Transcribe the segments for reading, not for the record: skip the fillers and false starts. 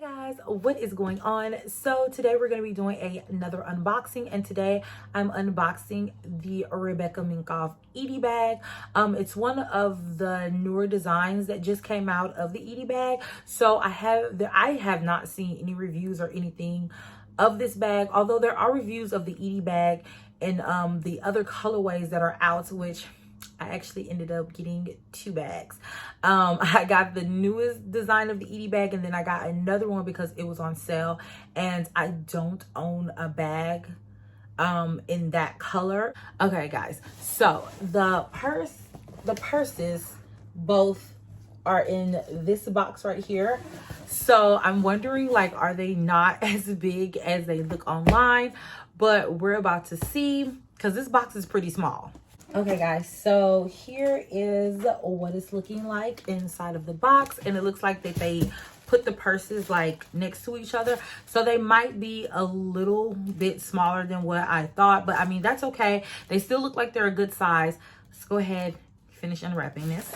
Guys, what is going on? So today we're going to be doing another unboxing, and today I'm unboxing the Rebecca Minkoff Edie bag. It's one of the newer designs that just came out of the Edie bag. So I have not seen any reviews or anything of this bag, although there are reviews of the Edie bag and the other colorways that are out, which I actually ended up getting two bags. I got the newest design of the Edie bag, and then I got another one because it was on sale, and I don't own a bag in that color. Okay guys, so the purses both are in this box right here. So I'm wondering, like, are they not as big as they look online? But we're about to see, because this box is pretty small. Okay guys, so here is what it's looking like inside of the box, and it looks like that they put the purses like next to each other, so they might be a little bit smaller than what I thought, but I mean, that's okay. They still look like they're a good size. Let's go ahead, finish unwrapping this.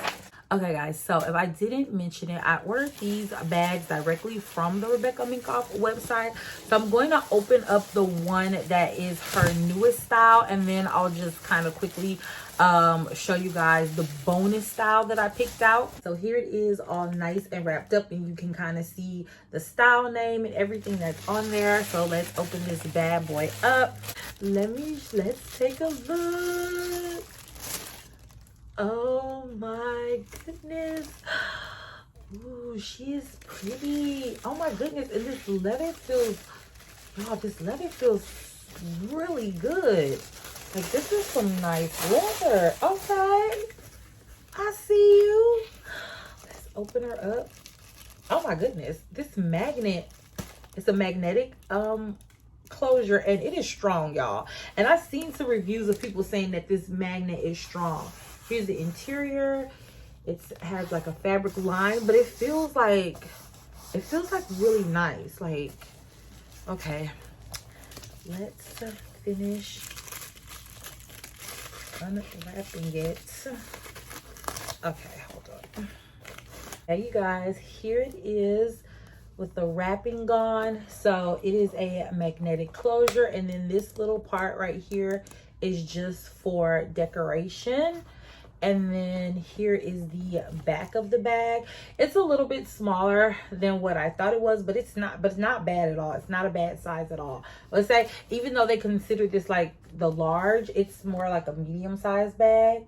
Okay guys, so if I didn't mention it, I ordered these bags directly from the Rebecca Minkoff website. So I'm going to open up the one that is her newest style, and then I'll just kind of quickly show you guys the bonus style that I picked out. So here it is, all nice and wrapped up, and you can kind of see the style name and everything that's on there. So let's open this bad boy up. Let's take a look. Oh my goodness. Ooh, she is pretty. Oh my goodness. And this leather feels, y'all, this leather feels really good. Like, this is some nice leather. Okay, I see you. Let's open her up. Oh my goodness. This magnet, it's a magnetic closure, and it is strong, y'all. And I've seen some reviews of people saying that this magnet is strong. Here's the interior. It has like a fabric line, but it feels like really nice. Like, okay, let's finish unwrapping it. Okay, hold on. Hey you guys, here it is with the wrapping gone. So it is a magnetic closure, and then this little part right here is just for decoration. And then here is the back of the bag. It's a little bit smaller than what I thought it was, but it's not bad at all. It's not a bad size at all. Let's say, even though they consider this like the large, it's more like a medium-sized bag.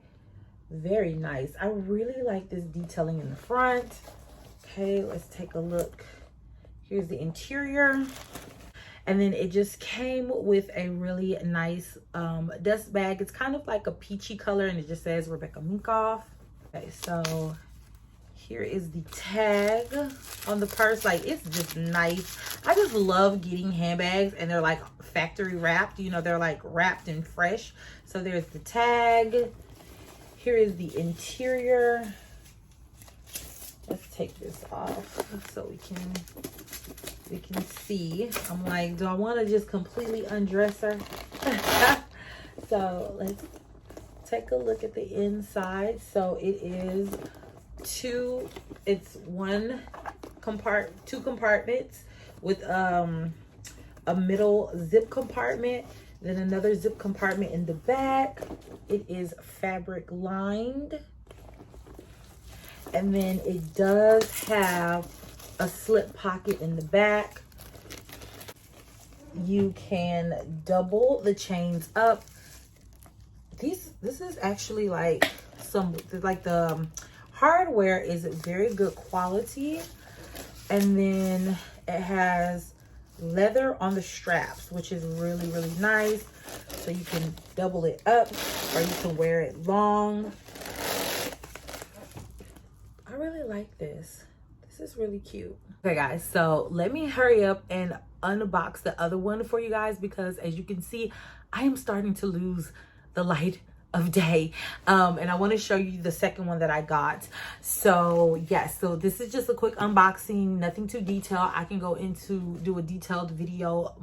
Very nice. I really like this detailing in the front. Okay, let's take a look. Here's the interior. And then it just came with a really nice dust bag. It's kind of like a peachy color, and it just says Rebecca Minkoff. Okay, so here is the tag on the purse. Like, it's just nice. I just love getting handbags, and they're like factory wrapped. You know, they're like wrapped and fresh. So there's the tag. Here is the interior. Let's take this off so we can see. I'm like, do I want to just completely undress her? So let's take a look at the inside. So it is two compartments with a middle zip compartment, then another zip compartment in the back. It is fabric lined, and then it does have a slip pocket in the back. You can double the chains up. This is actually like the hardware is very good quality, and then it has leather on the straps, which is really nice. So you can double it up, or you can wear it long. I really like this. This is really cute. Okay guys, so let me hurry up and unbox the other one for you guys, because as you can see, I am starting to lose the light of day, and I want to show you the second one that I got. So yes, so this is just a quick unboxing, nothing too detailed. I can go into do a detailed video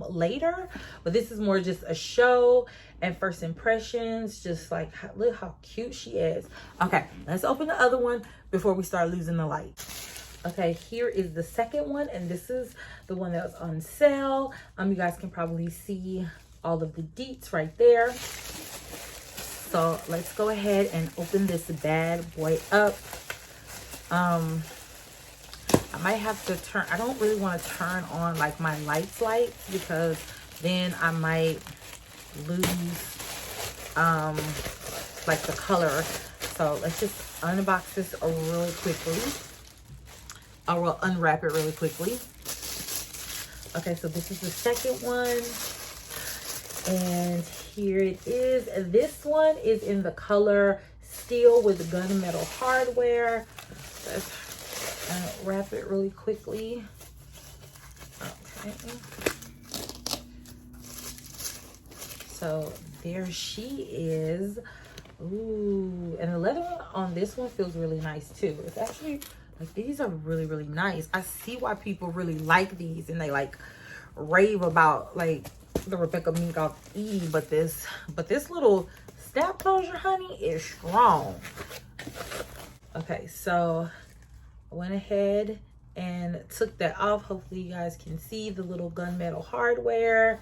later, but this is more just a show and first impressions. Just like, look how cute she is. Okay, let's open the other one before we start losing the light. Okay, here is the second one, and this is the one that was on sale. You guys can probably see all of the deets right there. So let's go ahead and open this bad boy up. I might have to turn, I don't really want to turn on like my lights because then I might lose like the color. So let's just unbox this really quickly. I will unwrap it really quickly. Okay, so this is the second one. And here it is. This one is in the color steel with gunmetal hardware. Let's wrap it really quickly. Okay. So there she is. Ooh, and the leather one on this one feels really nice too. It's actually like, these are really, really nice. I see why people really like these and they like rave about like the Rebecca Minkoff Edie, but this little snap closure, honey, is strong. Okay, so I went ahead and took that off. Hopefully you guys can see the little gunmetal hardware.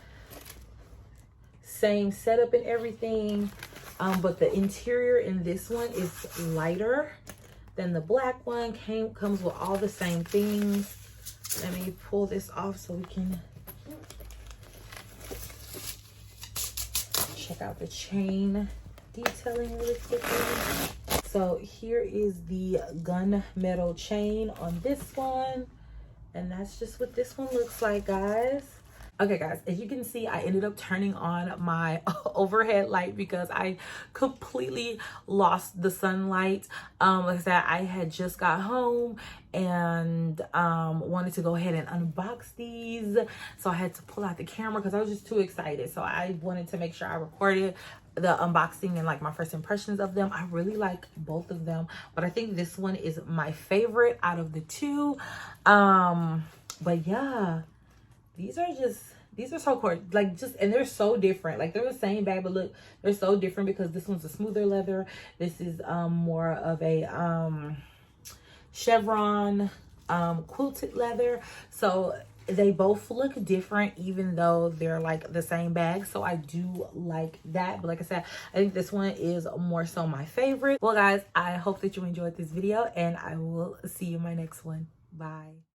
Same setup and everything. But the interior in this one is lighter than the black one. Comes with all the same things. Let me pull this off so we can check out the chain detailing really quickly. So here is the gunmetal chain on this one. And that's just what this one looks like, guys. Okay, guys, as you can see, I ended up turning on my overhead light because I completely lost the sunlight. Like I said, I had just got home and wanted to go ahead and unbox these. So I had to pull out the camera because I was just too excited. So I wanted to make sure I recorded the unboxing and like my first impressions of them. I really like both of them, but I think this one is my favorite out of the two. But yeah, these are so cool. Like and they're so different. Like they're the same bag, but look, they're so different because this one's a smoother leather. This is more of a chevron quilted leather. So they both look different even though they're like the same bag. So I do like that. But like I said, I think this one is more so my favorite. Well guys, I hope that you enjoyed this video and I will see you in my next one. Bye.